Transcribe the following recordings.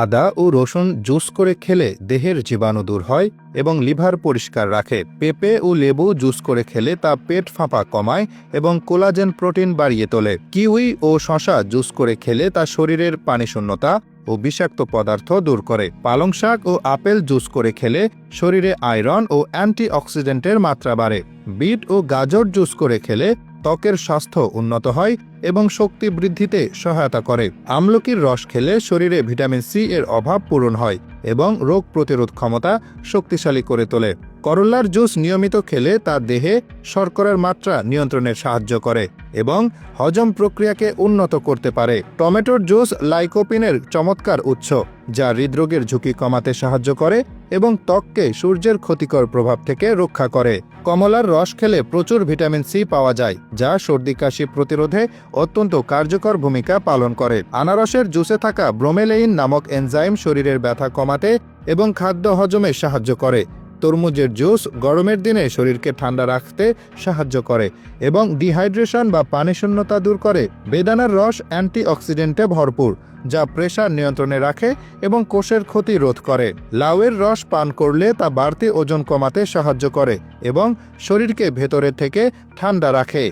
আদা ও রসুন জুস করে খেলে দেহের জীবাণু দূর হয় এবং লিভার পরিষ্কার রাখে। পেঁপে ও লেবু জুস করে খেলে তা পেট ফাঁপা কমায় এবং কোলাজেন প্রোটিন বাড়িয়ে তোলে। কিউই ও শসা জুস করে খেলে তা শরীরের পানিশূন্যতা ও বিষাক্ত পদার্থ দূর করে। পালং শাক ও আপেল জুস করে খেলে শরীরে আয়রন ও অ্যান্টিঅক্সিডেন্টের মাত্রা বাড়ে। বিট ও গাজর জুস করে খেলে ত্বকের স্বাস্থ্য উন্নত হয় এবং শক্তি বৃদ্ধিতে সহায়তা করে। আমলকির রস খেলে শরীরে ভিটামিন সি এর অভাব পূরণ হয় এবং রোগ প্রতিরোধ ক্ষমতা শক্তিশালী করে তোলে। করল্লার জুস নিয়মিত খেলে তা দেহে শর্করার মাত্রা নিয়ন্ত্রণে সাহায্য করে এবং হজম প্রক্রিয়াকে উন্নত করতে পারে। টমেটোর জুস লাইকোপিনের চমৎকার উৎস, যা হৃদরোগের ঝুঁকি কমাতে সাহায্য করে এবং ত্বককে সূর্যের ক্ষতিকর প্রভাব থেকে রক্ষা করে। কমলার রস খেলে প্রচুর ভিটামিন সি পাওয়া যায়, যা সর্দি কাশি প্রতিরোধে অত্যন্ত কার্যকর ভূমিকা পালন করে। আনারসের জুসে থাকা ব্রোমেলেইন নামক এনজাইম শরীরের ব্যথা কমাতে এবং খাদ্য হজমে সাহায্য করে। তরমুজের জুস গরমের দিনে শরীরকে ঠান্ডা রাখতে সাহায্য করে এবং ডিহাইড্রেশন বা পানিশূন্যতা দূর করে। বেদানার রস অ্যান্টিঅক্সিডেন্টে ভরপুর, যা প্রেসার নিয়ন্ত্রণে রাখে এবং কোষের ক্ষতি রোধ করে। লাউয়ের রস পান করলে তা বাড়তি ওজন কমাতে সাহায্য করে এবং শরীরকে ভেতরে থেকে ঠান্ডা রাখে।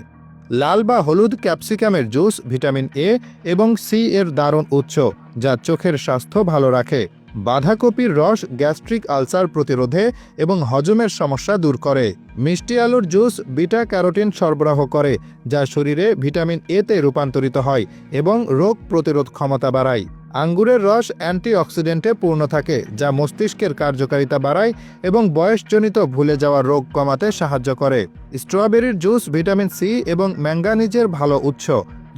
লাল বা হলুদ ক্যাপসিকামের জুস ভিটামিন এ এবং সি এর দারুণ উৎস, যা চোখের স্বাস্থ্য ভালো রাখে। বাঁধাকপির রস গ্যাস্ট্রিক আলসার প্রতিরোধে এবং হজমের সমস্যা দূর করে। মিষ্টি আলুর জুস বিটা ক্যারোটিন সরবরাহ করে, যা শরীরে ভিটামিন এতে রূপান্তরিত হয় এবং রোগ প্রতিরোধ ক্ষমতা বাড়ায়। আঙ্গুরের রস অ্যান্টিঅক্সিডেন্টে পূর্ণ থাকে, যা মস্তিষ্কের কার্যকারিতা বাড়ায় এবং বয়সজনিত ভুলে যাওয়া রোগ কমাতে সাহায্য করে। স্ট্রবেরির জুস ভিটামিন সি এবং ম্যাঙ্গানিজের ভালো উৎস,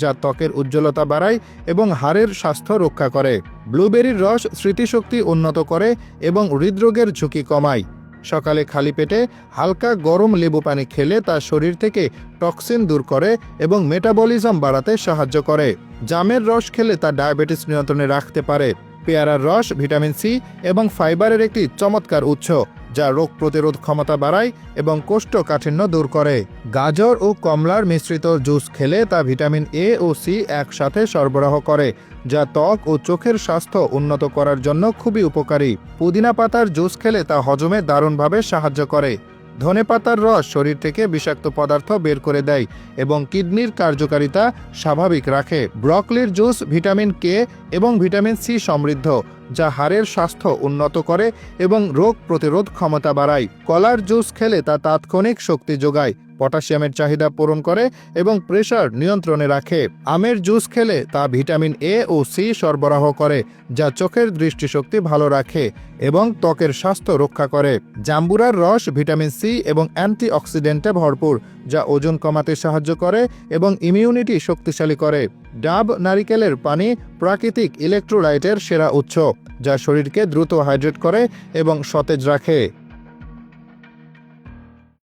যা ত্বকের উজ্জ্বলতা বাড়ায় এবং হাড়ের স্বাস্থ্য রক্ষা করে। ব্লুবেরির রস স্মৃতিশক্তি উন্নত করে এবং হৃদরোগের ঝুঁকি কমায়। সকালে খালি পেটে হালকা গরম লেবু পানি খেলে তা শরীর থেকে টক্সিন দূর করে এবং মেটাবলিজম বাড়াতে সাহায্য করে। জামের রস খেলে তা ডায়াবেটিস নিয়ন্ত্রণে রাখতে পারে। পেয়ারার রস ভিটামিন সি এবং ফাইবারের একটি চমৎকার উৎস, যা রোগ প্রতিরোধ ক্ষমতা বাড়ায় এবং কোষ্ঠকাঠিন্য দূর করে। গাজর ও কমলার মিশ্রিত জুস খেলে তা ভিটামিন এ ও সি একসাথে সরবরাহ করে, যা ত্বক ও চোখের স্বাস্থ্য উন্নত করার জন্য খুবই উপকারী। পুদিনা পাতার জুস খেলে তা হজমে দারুণভাবে সাহায্য করে। ধনেপাতার রস শরীর থেকে বিষাক্ত পদার্থ বের করে দেয় এবং কিডনির কার্যকারিতা স্বাভাবিক রাখে। ব্রকলির জুস ভিটামিন কে এবং ভিটামিন সি সমৃদ্ধ, যা হাড়ের স্বাস্থ্য উন্নত করে এবং রোগ প্রতিরোধ ক্ষমতা বাড়ায়। কলার জুস খেলে তা তাৎক্ষণিক শক্তি যোগায়, পটাশিয়ামের চাহিদা পূরণ করে এবং প্রেসার নিয়ন্ত্রণে রাখে। আমের জুস খেলে তা ভিটামিন এ ও সি সরবরাহ করে, যা চোখের দৃষ্টিশক্তি ভালো রাখে এবং ত্বকের স্বাস্থ্য রক্ষা করে। জাম্বুরার রস ভিটামিন সি এবং অ্যান্টিঅক্সিডেন্টে ভরপুর, যা ওজন কমাতে সাহায্য করে এবং ইমিউনিটি শক্তিশালী করে। ডাব নারিকেলের পানি প্রাকৃতিক ইলেকট্রোলাইটের সেরা উৎস, যা শরীরকে দ্রুত হাইড্রেট করে এবং সতেজ রাখে।